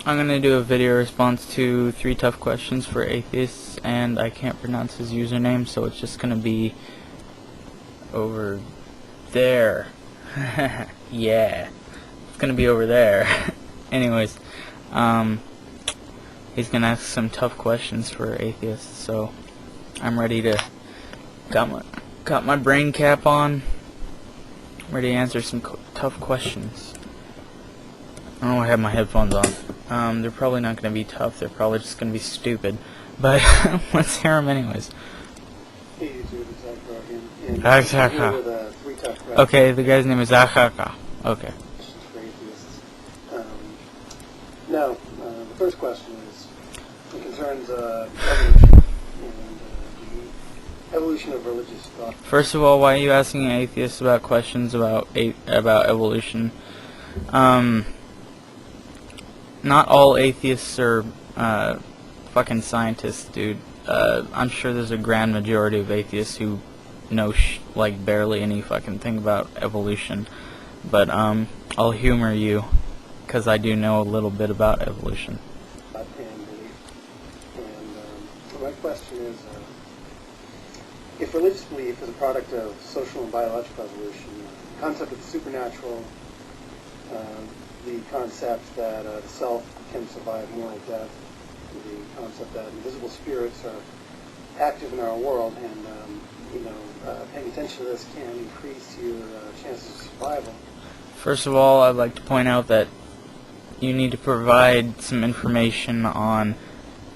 I'm gonna do a video response to 3 tough questions for atheists, and I can't pronounce his username, so it's just gonna be over there. Yeah, it's gonna be over there. Anyways, he's gonna ask some tough questions for atheists, so I'm ready to got my brain cap on, ready to answer some tough questions. I don't have my headphones on. They're probably not going to be tough. They're probably just going to be stupid. But let's hear them anyways. Hey YouTube, it's Rawr. Okay, the guy's name is Ahaka. Okay. Now, the first question is, it concerns evolution and the evolution of religious thought. First of all, why are you asking atheists about questions about evolution? Not all atheists are fucking scientists, dude. I'm sure there's a grand majority of atheists who know like barely any fucking thing about evolution. But I'll humor you, because I do know a little bit about evolution. My question is, if religious belief is a product of social and biological evolution, the concept of the supernatural, the concept that the self can survive moral death, the concept that invisible spirits are active in our world, and paying attention to this can increase your chances of survival. First of all, I'd like to point out that you need to provide some information on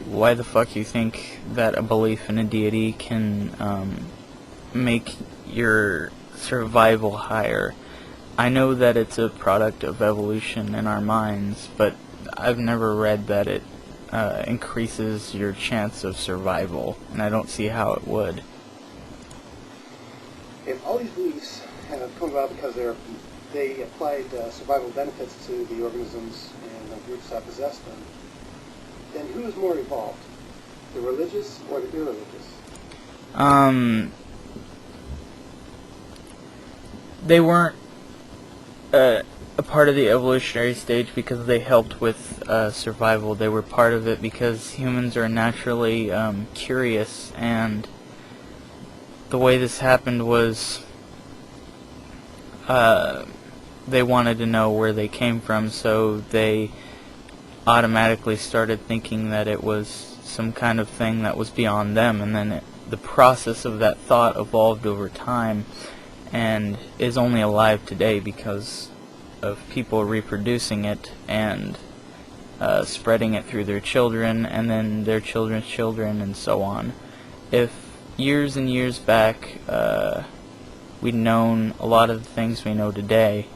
why the fuck you think that a belief in a deity can make your survival higher. I know that it's a product of evolution in our minds, but I've never read that it increases your chance of survival, and I don't see how it would. If all these beliefs have come about because they applied survival benefits to the organisms and the groups that possess them, then who is more evolved, the religious or the irreligious? They weren't a part of the evolutionary stage because they helped with survival. They were part of it because humans are naturally curious, and the way this happened was they wanted to know where they came from, so they automatically started thinking that it was some kind of thing that was beyond them, and then the process of that thought evolved over time and is only alive today because of people reproducing it and spreading it through their children and then their children's children and so on. If years and years back we'd known a lot of the things we know today,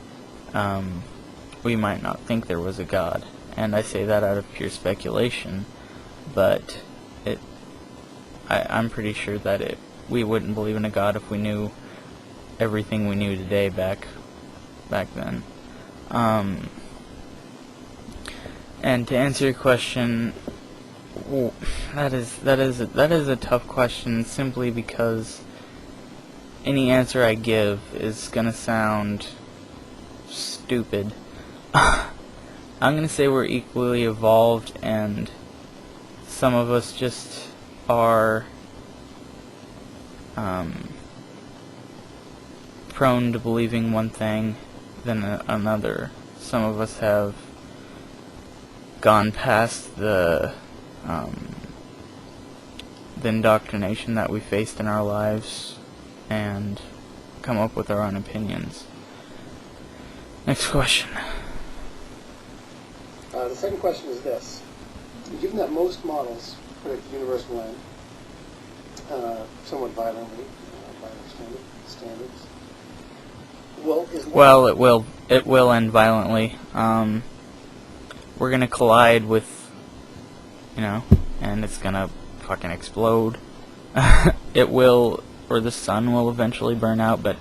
we might not think there was a God. And I say that out of pure speculation, but I'm pretty sure that we wouldn't believe in a God if we knew everything we knew today back then. And to answer your question, that is a tough question, simply because any answer I give is gonna sound stupid. I'm gonna say we're equally evolved, and some of us just are prone to believing one thing than another. Some of us have gone past the indoctrination that we faced in our lives and come up with our own opinions. Next question. The second question is this. Given that most models predict the universe will end, somewhat violently, by our standards, it will end violently. We're gonna collide with, and it's gonna fucking explode. It will, or the sun will eventually burn out, but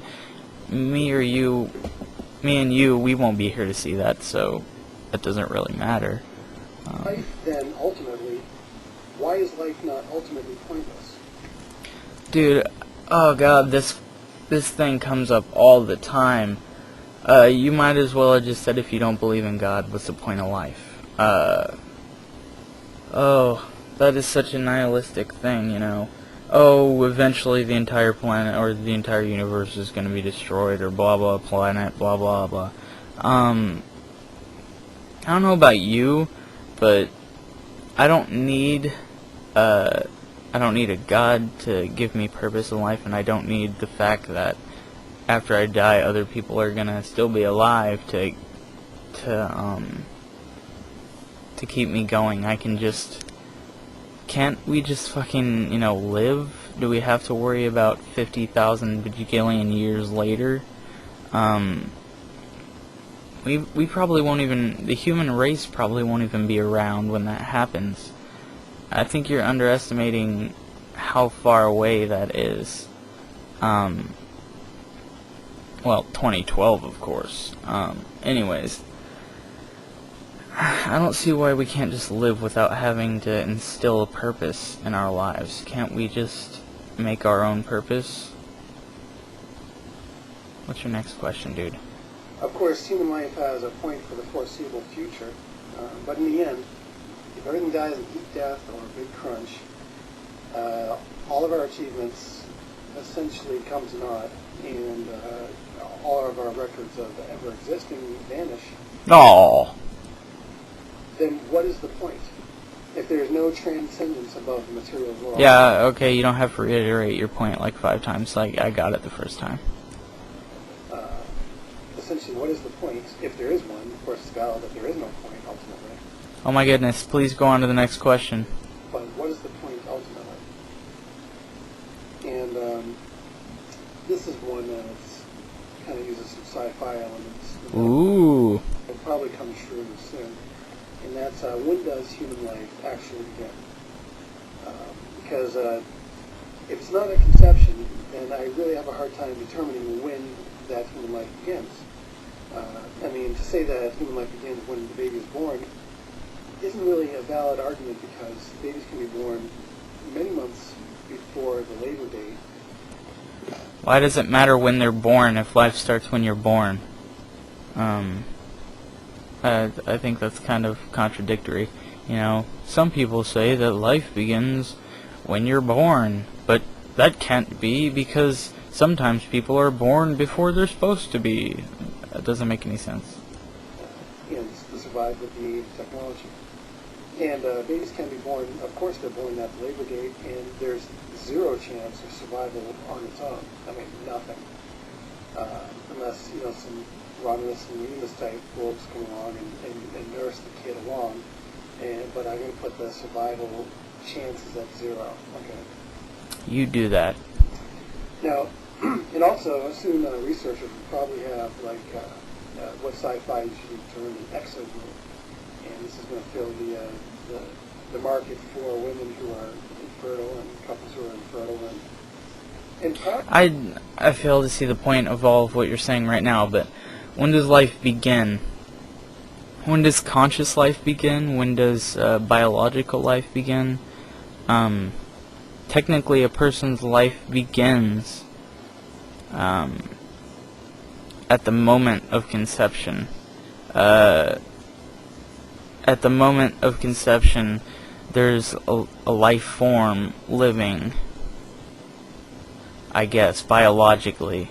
me and you, we won't be here to see that, so that doesn't really matter. Life, then, ultimately, why is life not ultimately pointless? Dude, oh god, this thing comes up all the time. You might as well have just said, if you don't believe in God, what's the point of life? that is such a nihilistic thing, Oh, eventually the entire planet or the entire universe is going to be destroyed, or blah blah planet, blah blah blah. I don't know about you, but I don't need a God to give me purpose in life, and I don't need the fact that after I die, other people are gonna still be alive to keep me going. Can't we just fucking, live? Do we have to worry about 50,000 bajillion years later? We probably won't even, the human race probably won't even be around when that happens. I think you're underestimating how far away that is. Well, 2012, of course. Anyways, I don't see why we can't just live without having to instill a purpose in our lives. Can't we just make our own purpose? What's your next question, dude? Of course, human life has a point for the foreseeable future, but in the end, if everything dies in heat death or a big crunch, all of our achievements essentially come to naught, and all of our records of ever existing vanish. Oh. Then what is the point? If there is no transcendence above the material world. Yeah, okay, you don't have to reiterate your point like 5 times, like I got it the first time. Essentially, what is the point? If there is one, of course it's valid that there is no point ultimately. Oh my goodness, please go on to the next question. But what is the point ultimately? And this is one that kind of uses some sci-fi elements. Ooh. It'll probably come true soon. And that's when does human life actually begin? Because if it's not a conception, then I really have a hard time determining when that human life begins. To say that human life begins when the baby is born isn't really a valid argument, because babies can be born many months before the labor date. Why does it matter when they're born if life starts when you're born? I think that's kind of contradictory. Some people say that life begins when you're born, but that can't be, because sometimes people are born before they're supposed to be. That doesn't make any sense. To survive with the age of technology. And babies can be born, of course they're born at the labor date, and there's zero chance of survival on its own. Nothing. Unless, some Romulus and Remus type wolves come along and nurse the kid along. But I'm going to put the survival chances at 0. Okay. You do that. Now, and also, soon researchers will probably have, what sci-fi usually term an exogroup. And this is going to fill the market for women who are infertile and couples who are infertile. I fail to see the point of all of what you're saying right now, but when does life begin? When does conscious life begin? When does biological life begin? Technically, a person's life begins at the moment of conception. At the moment of conception, there's a life form living, I guess, biologically,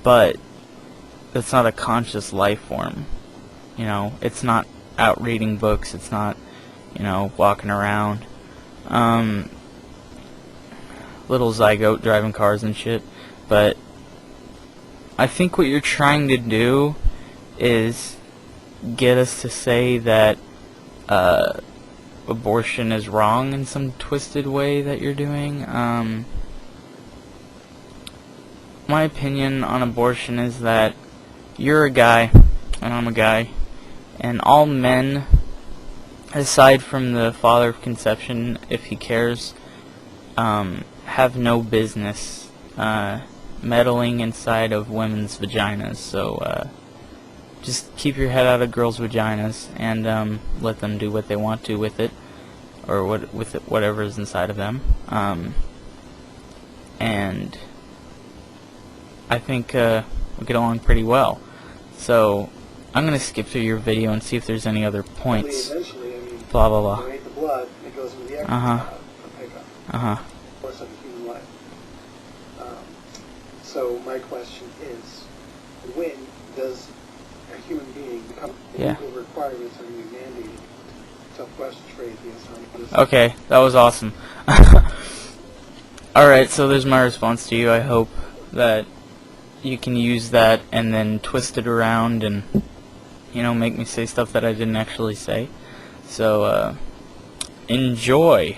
but it's not a conscious life form. It's not out reading books, it's not, walking around, little zygote driving cars and shit. But I think what you're trying to do is get us to say that abortion is wrong in some twisted way that you're doing. My opinion on abortion is that you're a guy, and I'm a guy, and all men, aside from the father of conception, if he cares, have no business meddling inside of women's vaginas. So just keep your head out of girls' vaginas and let them do what they want to with it, or whatever is inside of them. And I think we get along pretty well. So I'm gonna skip through your video and see if there's any other points. Eventually, I mean, Blah blah blah. donate the blood, it goes into the Uh-huh. for pickup. Uh-huh. Course of a human life. So my question is, when does a human being become Yeah. legal requirements are being mandated? Tough questions for atheists. Okay, that was awesome. Alright, so there's my response to you. I hope that you can use that and then twist it around and, you know, make me say stuff that I didn't actually say. So, enjoy!